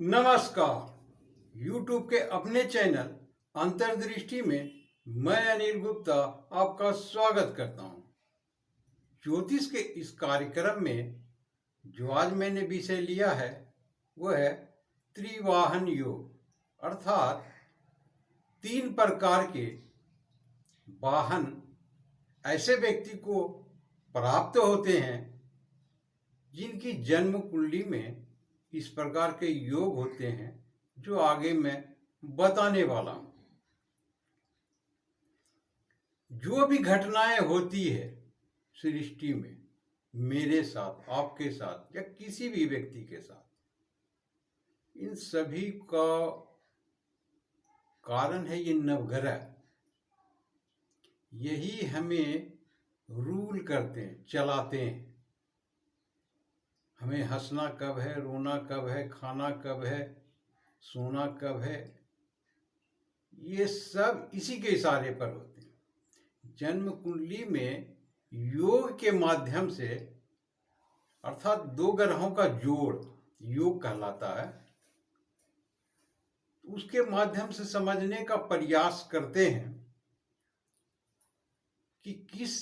नमस्कार। YouTube के अपने चैनल अंतर्दृष्टि में मैं अनिल गुप्ता आपका स्वागत करता हूं। ज्योतिष के इस कार्यक्रम में जो आज मैंने विषय लिया है वह है त्रिवाहन योग, अर्थात 3 प्रकार के वाहन ऐसे व्यक्ति को प्राप्त होते हैं जिनकी जन्म कुंडली में इस प्रकार के योग होते हैं जो आगे मैं बताने वाला हूं। जो भी घटनाएं होती है सृष्टि में, मेरे साथ, आपके साथ या किसी भी व्यक्ति के साथ, इन सभी का कारण है ये नवग्रह। यही हमें रूल करते हैं, चलाते हैं। हमें हंसना कब है, रोना कब है, खाना कब है, सोना कब है, ये सब इसी के इशारे पर होते हैं। जन्म कुंडली में योग के माध्यम से, अर्थात 2 ग्रहों का जोड़ योग कहलाता है, उसके माध्यम से समझने का प्रयास करते हैं कि किस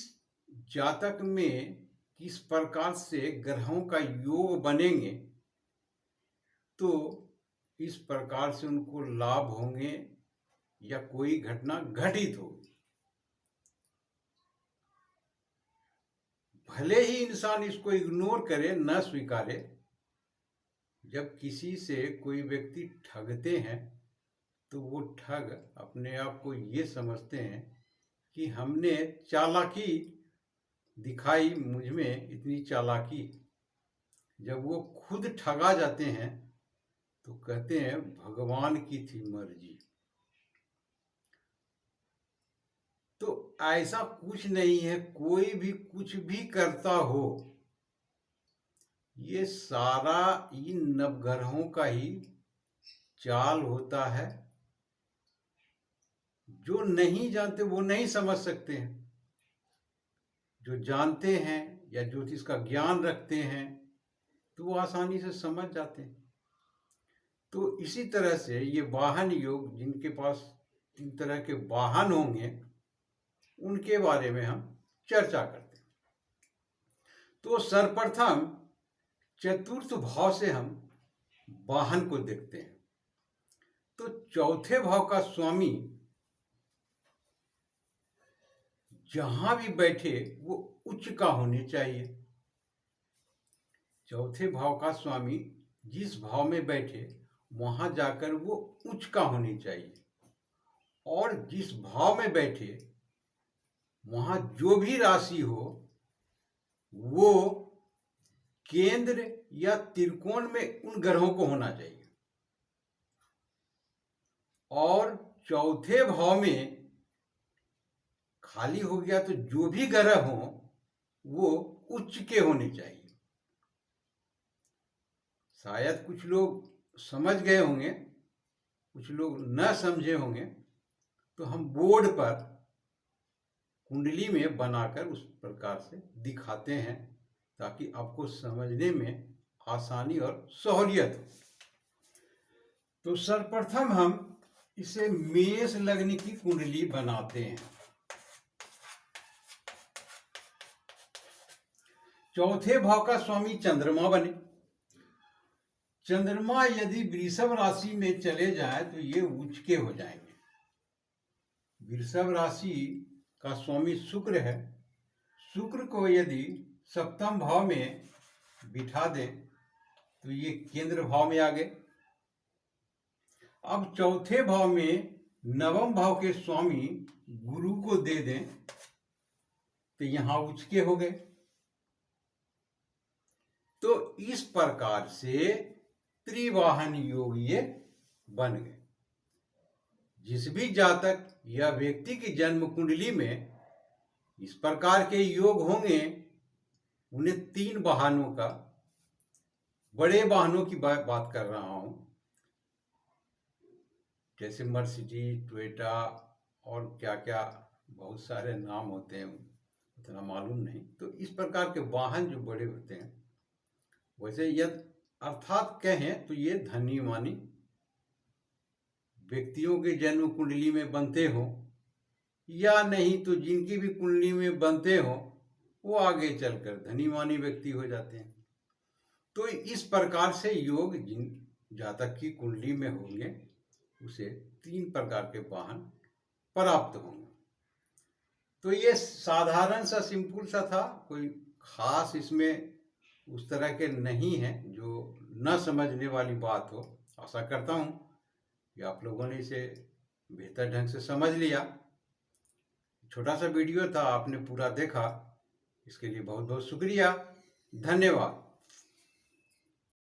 जातक में किस प्रकार से ग्रहों का योग बनेंगे तो इस प्रकार से उनको लाभ होंगे या कोई घटना घटित होगी। भले ही इंसान इसको इग्नोर करे, न स्वीकारे, जब किसी से कोई व्यक्ति ठगते हैं तो वो ठग अपने आप को ये समझते हैं कि हमने चालाकी दिखाई, मुझ में इतनी चालाकी। जब वो खुद ठगा जाते हैं तो कहते हैं भगवान की थी मर्जी। तो ऐसा कुछ नहीं है, कोई भी कुछ भी करता हो, ये सारा इन नवग्रहों का ही चाल होता है। जो नहीं जानते वो नहीं समझ सकते हैं, जो जानते हैं या ज्योतिष का ज्ञान रखते हैं तो वो आसानी से समझ जाते हैं। तो इसी तरह से ये वाहन योग, जिनके पास 3 तरह के वाहन होंगे, उनके बारे में हम चर्चा करते हैं। तो सर्वप्रथम चतुर्थ भाव से हम वाहन को देखते हैं। तो चौथे भाव का स्वामी जहां भी बैठे वो उच्च का होने चाहिए। चौथे भाव का स्वामी जिस भाव में बैठे वहां जाकर वो उच्च का होनी चाहिए, और जिस भाव में बैठे वहां जो भी राशि हो वो केंद्र या त्रिकोण में उन ग्रहों को होना चाहिए। और चौथे भाव में खाली हो गया तो जो भी ग्रह हो वो उच्च के होने चाहिए। शायद कुछ लोग समझ गए होंगे, कुछ लोग न समझे होंगे, तो हम बोर्ड पर कुंडली में बनाकर उस प्रकार से दिखाते हैं ताकि आपको समझने में आसानी और सहूलियत हो। तो सर्वप्रथम हम इसे मेष लग्न की कुंडली बनाते हैं। चौथे भाव का स्वामी चंद्रमा बने। चंद्रमा यदि वृषभ राशि में चले जाए तो ये उच्च के हो जाएंगे। वृषभ राशि का स्वामी शुक्र है। शुक्र को यदि सप्तम भाव में बिठा दें तो ये केंद्र भाव में आ गए। अब चौथे भाव में नवम भाव के स्वामी गुरु को दे दें तो यहां उच्च के हो गए। तो इस प्रकार से त्रिवाहन योग ये बन गए। जिस भी जातक या व्यक्ति की जन्म कुंडली में इस प्रकार के योग होंगे, उन्हें 3 वाहनों का, बड़े वाहनों की बात कर रहा हूं, जैसे मर्सिडीज, टोयोटा और क्या क्या बहुत सारे नाम होते हैं, उतना मालूम नहीं। तो इस प्रकार के वाहन जो बड़े होते हैं, वैसे यदि अर्थात कहें तो ये धनी मानी व्यक्तियों के जन्म कुंडली में बनते हो या नहीं तो जिनकी भी कुंडली में बनते हो वो आगे चलकर धनी मानी व्यक्ति हो जाते हैं। तो इस प्रकार से योग जिन जातक की कुंडली में होंगे उसे 3 प्रकार के वाहन प्राप्त होंगे। तो ये साधारण सा सिंपल सा था, कोई खास इसमें उस तरह के नहीं है जो न समझने वाली बात हो। आशा करता हूँ कि आप लोगों ने इसे बेहतर ढंग से समझ लिया। छोटा सा वीडियो था, आपने पूरा देखा, इसके लिए बहुत बहुत शुक्रिया, धन्यवाद।